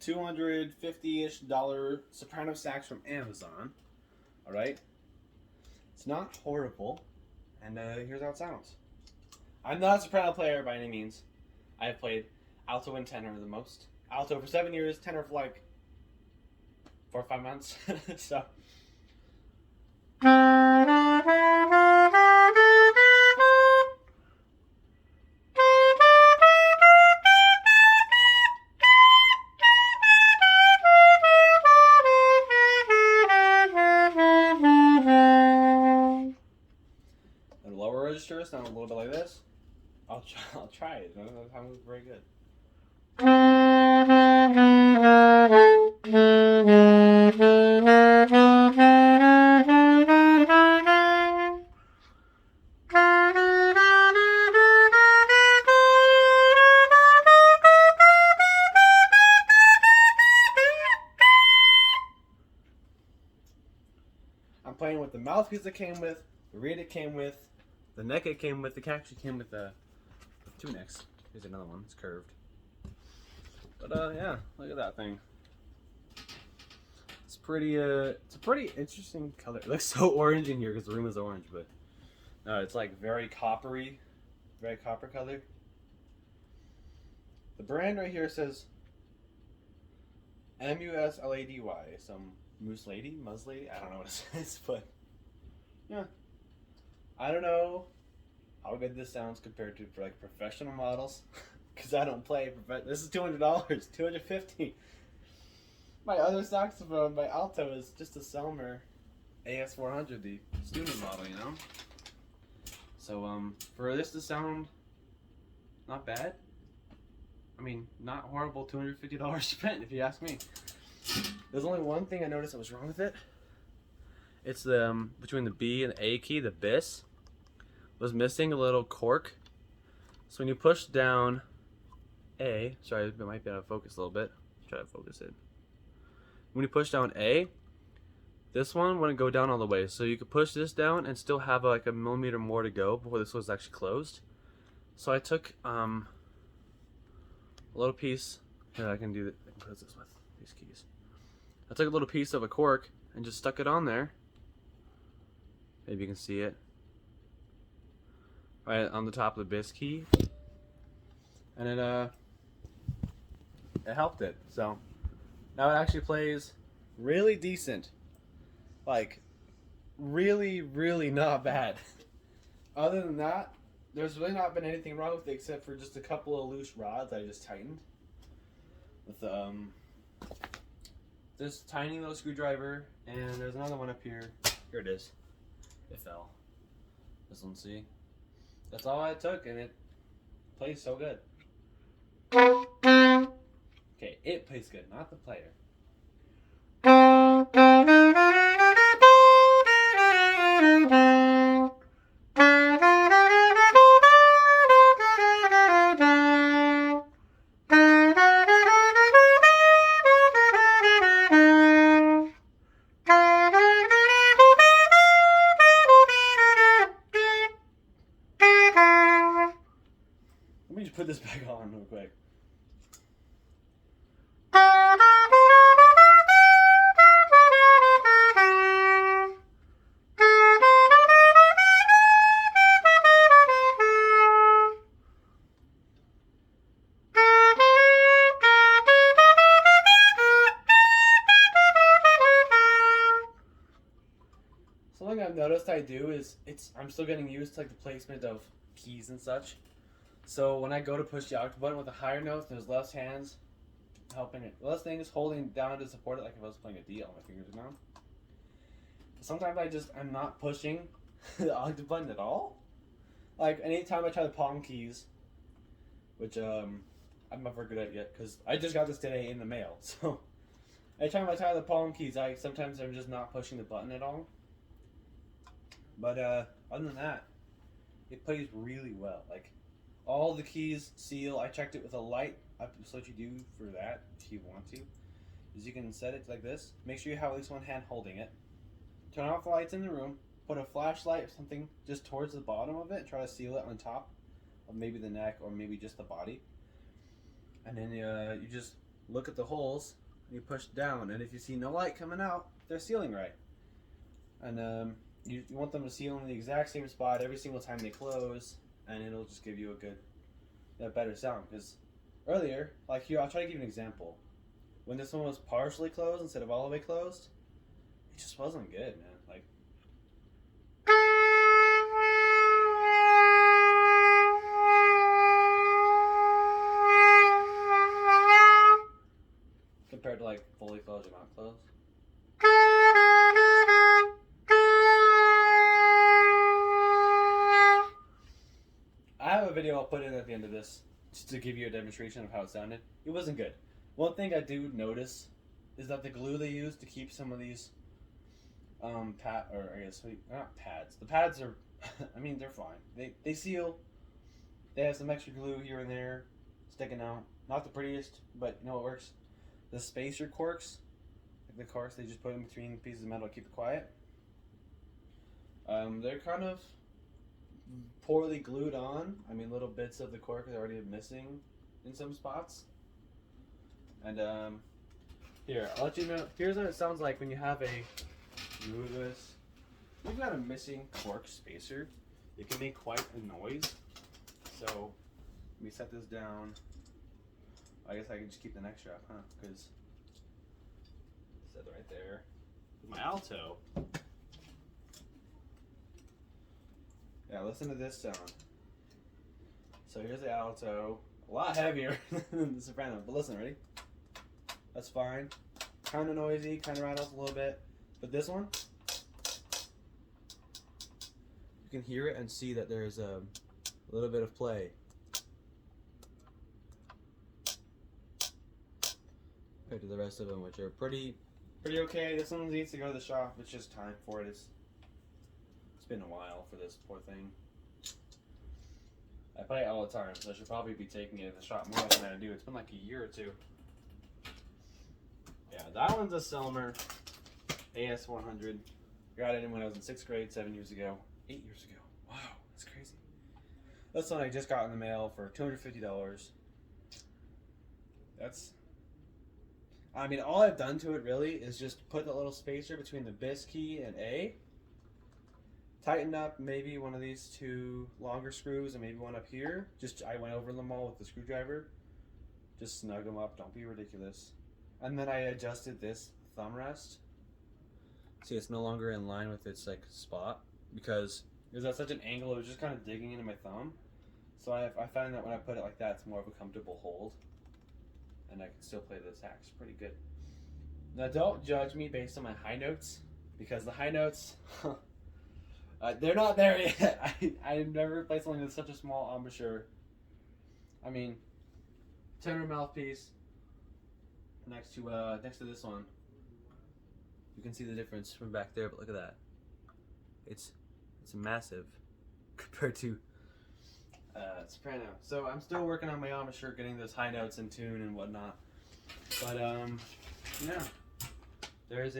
$250-ish Soprano Sax from Amazon. All right, it's not horrible, and here's how it sounds. I'm not a soprano player by any means. I have played alto and tenor the most. Alto for 7 years, tenor for like 4 or 5 months. So. And lower register sound a little bit like this. I'll try it. That sounds very good. I'm playing with the mouthpiece it came with, the reed it came with, the neck it came with. The actually came with two necks. Here's another one. It's curved. But yeah, look at that thing. It's pretty. It's a pretty interesting color. It looks so orange in here because the room is orange, but no, it's like very coppery, very copper color. The brand right here says MUSLADY. Some Muz Lady? I don't know what it says, but yeah. I don't know how good this sounds compared to for like professional models, because I don't play. This is $200, $250. My other saxophone, my alto, is just a Selmer AS400, the student model, you know. So for this to sound not bad, I mean, not horrible. $250 spent, if you ask me. There's only one thing I noticed that was wrong with it. It's the between the B and the A key, the bis was missing a little cork. So when you push down A, sorry, it might be out of focus a little bit. Try to focus it. When you push down A, this one wouldn't go down all the way. So you could push this down and still have like a millimeter more to go before this was actually closed. So I took a little piece. Here, I can do that. I can put this with these keys. I took a little piece of a cork and just stuck it on there. Maybe you can see it. Right on the top of the bis key. And it helped it. So now it actually plays really decent. Like really, really not bad. Other than that, there's really not been anything wrong with it except for just a couple of loose rods I just tightened. With this tiny little screwdriver, and there's another one up here. Here it is. It fell. This one, see? That's all I took, and it plays so good. Okay, it plays good, not the player. Let me just put this back on real quick. Something I've noticed I do is I'm still getting used to like the placement of keys and such. So when I go to push the octave button with the higher notes, there's less hands helping it. Less things holding down to support it, like if I was playing a D, all my fingers are down. Sometimes I'm not pushing the octave button at all. Like anytime I try the palm keys, which I'm not very good at yet because I just got this today in the mail. So anytime I try the palm keys, sometimes I'm just not pushing the button at all. But other than that, it plays really well. Like all the keys seal. I checked it with a light. That's what you do for that if you want to. Is you can set it like this. Make sure you have at least one hand holding it. Turn off the lights in the room. Put a flashlight or something just towards the bottom of it. Try to seal it on top of maybe the neck or maybe just the body. And then you just look at the holes, you push down, and if you see no light coming out, they're sealing right. And you want them to seal in the exact same spot every single time they close, and it'll just give you a better sound. Because earlier, like here, I'll try to give you an example. When this one was partially closed instead of all the way closed, it just wasn't good, man. Like, compared to like fully closed or not closed. I have a video I'll put in at the end of this just to give you a demonstration of how it sounded. It wasn't good. One thing I do notice is that the glue they use to keep some of these not pads. The pads are I mean, they're fine. They seal. They have some extra glue here and there sticking out. Not the prettiest, but you know it works. The spacer corks, like the corks they just put in between pieces of metal to keep it quiet. They're kind of poorly glued on. I mean, little bits of the cork are already missing in some spots. And here, I'll let you know. Here's what it sounds like when you have move this. We've got a missing cork spacer. It can make quite a noise. So let me set this down. I guess I can just keep the neck strap, huh? Because set it right there. My alto. Yeah, listen to this sound. So here's the alto. A lot heavier than the soprano, but listen, ready? That's fine. Kind of noisy, kind of rattles a little bit. But this one, you can hear it and see that there's a little bit of play. Compared to the rest of them, which are pretty okay. This one needs to go to the shop. It's just time for it. It's been a while for this poor thing. I play it all the time, so I should probably be taking it to the shop more than I do. It's been like a year or two. Yeah, that one's a Selmer AS100. Got it in when I was in 6th grade 7 years ago. 8 years ago. Wow, that's crazy. This one I just got in the mail for $250. I mean, all I've done to it really is just put the little spacer between the bis key and A. Tighten up maybe one of these two longer screws and maybe one up here. I went over them all with the screwdriver. Just snug them up, don't be ridiculous. And then I adjusted this thumb rest. See, it's no longer in line with its like spot because it was at such an angle, it was just kind of digging into my thumb. So I find that when I put it like that, it's more of a comfortable hold. And I can still play the sax pretty good. Now don't judge me based on my high notes, because the high notes, they're not there yet. I've never played something with such a small embouchure. I mean, tenor mouthpiece next to this one. You can see the difference from back there, but look at that. It's massive compared to soprano. So I'm still working on my embouchure, getting those high notes in tune and whatnot. But yeah, there's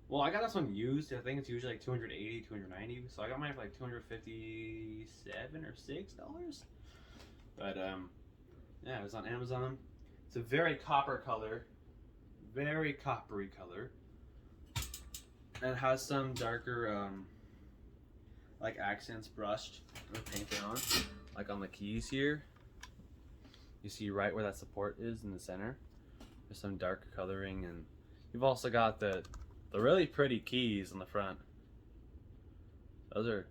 well, I got this one used. I think it's usually like $280, $290. So I got mine for like $257 or $6. But yeah, it was on Amazon. It's a very copper color, very coppery color, and it has some darker like accents brushed or painted on, like on the keys here. You see right where that support is in the center. There's some darker coloring, and you've also got the really pretty keys on the front. Those are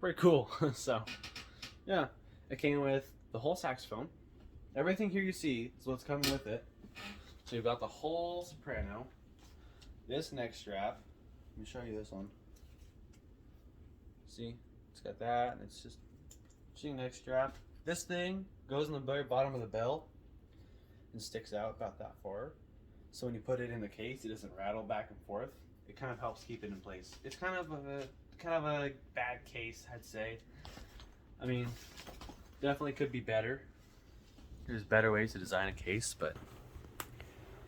pretty cool. So yeah, it came with the whole saxophone. Everything here you see is what's coming with it. So you've got the whole soprano, this neck strap. Let me show you this one. See, it's got that, and it's just neck strap. This thing goes in the very bottom of the bell and sticks out about that far. So when you put it in the case, it doesn't rattle back and forth. It kind of helps keep it in place. It's kind of a bad case, I'd say. I mean, definitely could be better. There's better ways to design a case, but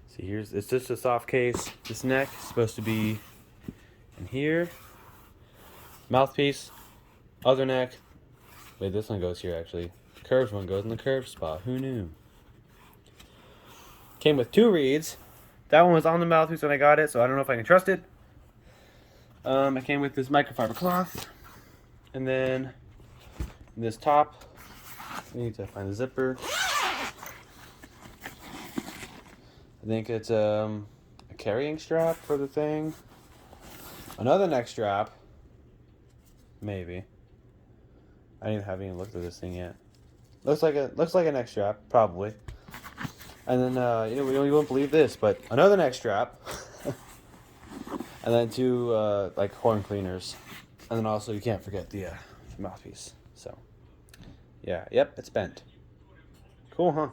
see, it's just a soft case. This neck is supposed to be in here. Mouthpiece, other neck. Wait, this one goes here actually. Curved one goes in the curved spot. Who knew? Came with 2 reeds. That one was on the mouthpiece when I got it, so I don't know if I can trust it. It came with this microfiber cloth, and then in this top, we need to find the zipper. I think it's a carrying strap for the thing. Another neck strap, maybe. I haven't even looked at this thing yet. Looks like a neck strap, probably. And then you won't believe this, but another neck strap, and then 2 like horn cleaners, and then also you can't forget the mouthpiece. So yeah, yep, it's bent. Cool, huh?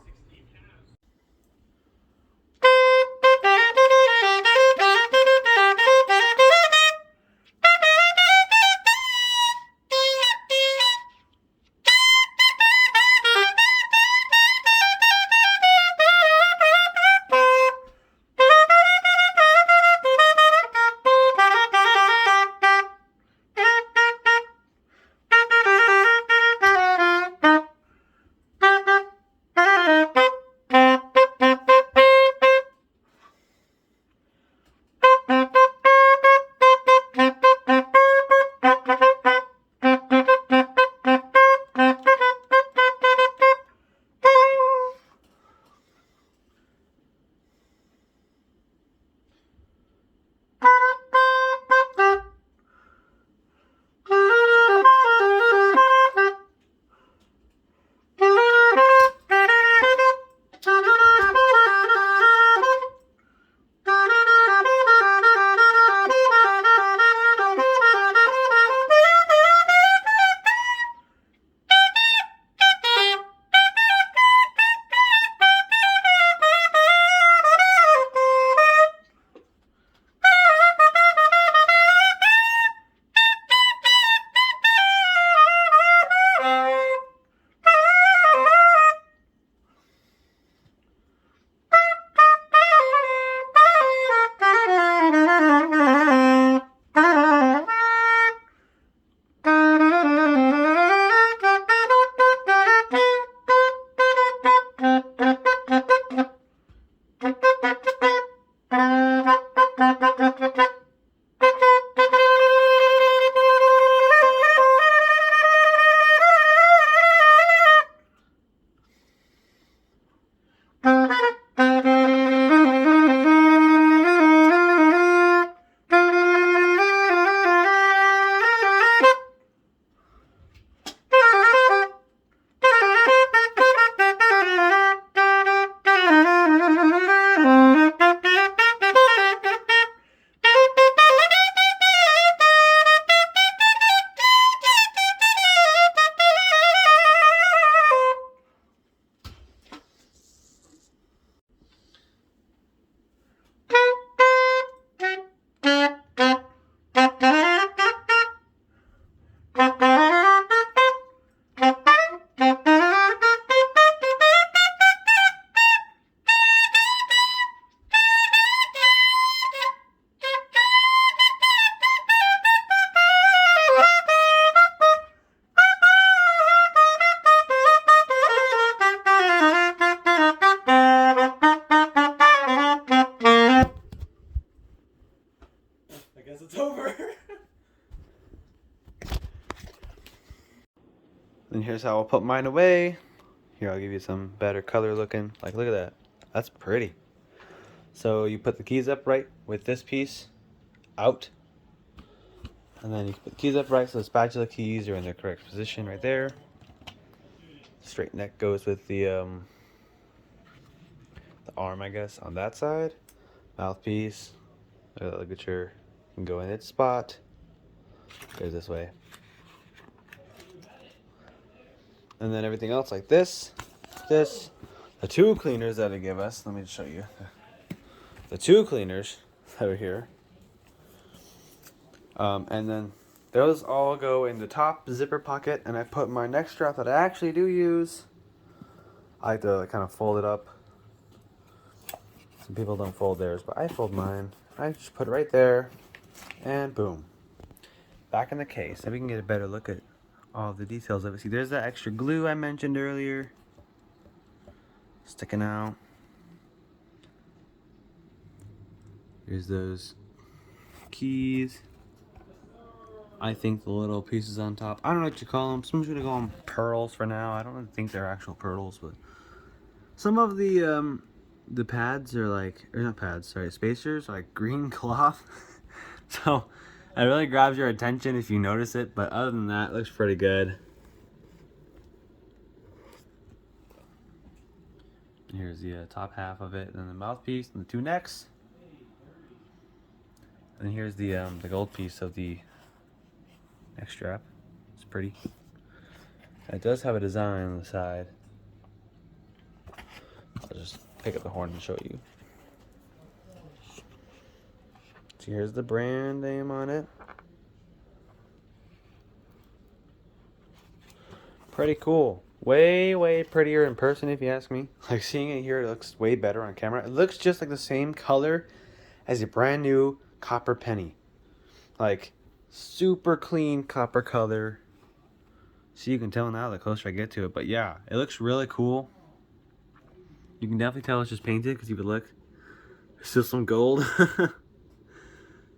It's over. And here's how I'll put mine away. Here, I'll give you some better color looking. Like, look at that. That's pretty. So you put the keys upright with this piece out. And then you put the keys upright so the spatula keys are in their correct position right there. Straight neck goes with the arm, I guess, on that side. Mouthpiece, ligature can go in its spot. Goes this way. And then everything else like this, the 2 cleaners that they give us. Let me show you. The 2 cleaners that are here. And then those all go in the top zipper pocket, and I put my neck strap that I actually do use. I like to kind of fold it up. Some people don't fold theirs, but I fold mine. I just put it right there, and boom. Back in the case. Maybe we can get a better look at all the details of it. See, there's that extra glue I mentioned earlier. Sticking out. Here's those keys. I think the little pieces on top, I don't know what you call them. Someone's gonna call them pearls for now. I don't think they're actual pearls, but some of the pads are like, or not pads, sorry, spacers are like green cloth. So it really grabs your attention if you notice it, but other than that, it looks pretty good. Here's the top half of it, and then the mouthpiece and the two necks. And here's the gold piece of the neck strap. It's pretty. It does have a design on the side. I'll just pick up the horn and show you. So here's the brand name on it. Pretty cool. Way prettier in person, if you ask me. Like, seeing it here, it looks way better on camera. It looks just like the same color as a brand new copper penny. Like, super clean copper color. So you can tell now the closer I get to it. But yeah, it looks really cool. You can definitely tell it's just painted because you would look. There's still some gold.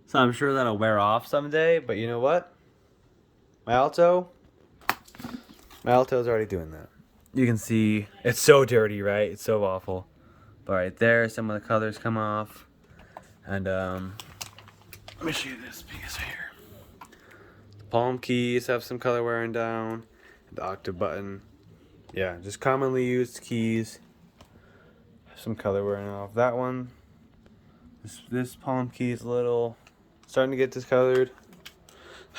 So I'm sure that'll wear off someday. But you know what? My Alto's already doing that. You can see it's so dirty, right? It's so awful. But right there, some of the colors come off. And let me show you this piece right here. The palm keys have some color wearing down. The octave button, yeah, just commonly used keys. Some color wearing off. That one, this palm key is a little starting to get discolored.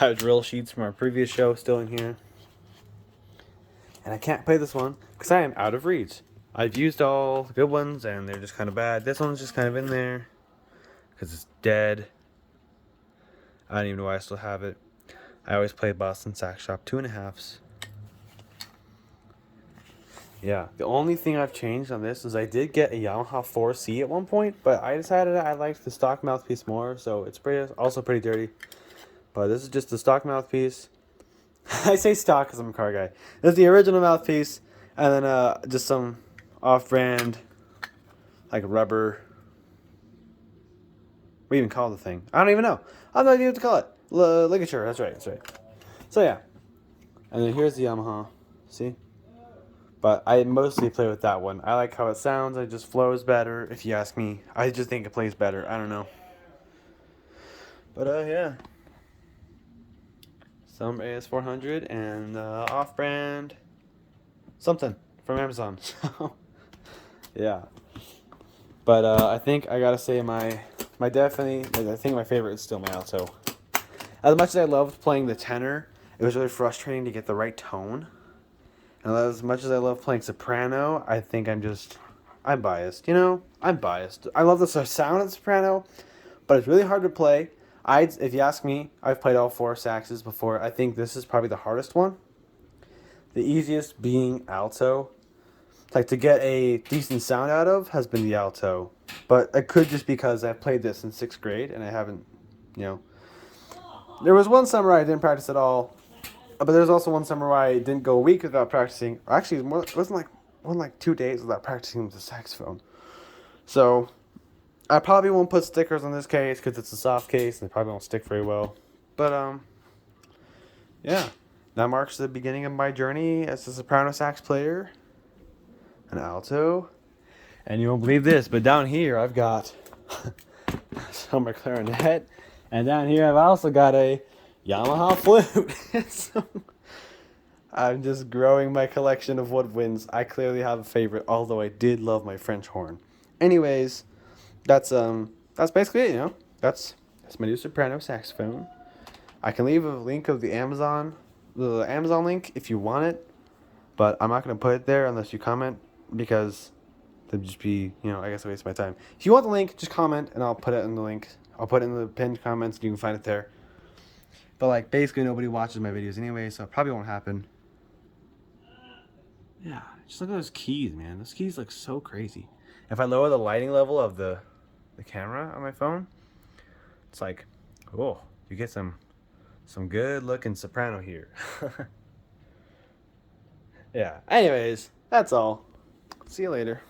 I have drill sheets from our previous show still in here. And I can't play this one because I am out of reeds. I've used all the good ones and they're just kind of bad. This one's just kind of in there because it's dead. I don't even know why I still have it. I always play Boston Sax Shop 2.5s. Yeah, the only thing I've changed on this is I did get a Yamaha 4C at one point, but I decided I liked the stock mouthpiece more, so it's also pretty dirty. But this is just the stock mouthpiece. I say stock because I'm a car guy. This is the original mouthpiece, and then just some off-brand, like rubber. What do you even call the thing? I don't even know. I have no idea what to call it. Ligature, that's right. So yeah. And then here's the Yamaha. See? But I mostly play with that one. I like how it sounds. It just flows better, if you ask me. I just think it plays better. I don't know. But yeah. Some AS400 and off-brand something from Amazon. So yeah. But I think I gotta say I think my favorite is still my alto. As much as I loved playing the tenor, it was really frustrating to get the right tone. And as much as I love playing soprano, I think I'm biased. You know, I'm biased. I love the sound of the soprano, but it's really hard to play. If you ask me, I've played all 4 saxes before. I think this is probably the hardest one. The easiest being alto. Like, to get a decent sound out of has been the alto. But it could just because I played this in 6th grade and I haven't, you know. There was one summer I didn't practice at all. But there's also one summer where I didn't go a week without practicing. Actually, it wasn't like 2 days without practicing with the saxophone. So I probably won't put stickers on this case because it's a soft case and it probably won't stick very well. But yeah, that marks the beginning of my journey as a soprano sax player, an alto, and you won't believe this, but down here I've got some clarinet, and down here I've also got a Yamaha flute. So I'm just growing my collection of woodwinds. I clearly have a favorite, although I did love my French horn. Anyways, that's basically it, you know. That's my new soprano saxophone. I can leave a link of the Amazon link if you want it, but I'm not gonna put it there unless you comment because it'd just be, you know, I guess a waste of my time. If you want the link, just comment and I'll put it in the link. I'll put it in the pinned comments and you can find it there. But like basically nobody watches my videos anyway, so it probably won't happen. Yeah, just look at those keys, man. Those keys look so crazy. If I lower the lighting level of the camera on my phone, it's like, oh, you get some good looking soprano here. Yeah. Anyways, that's all. See you later.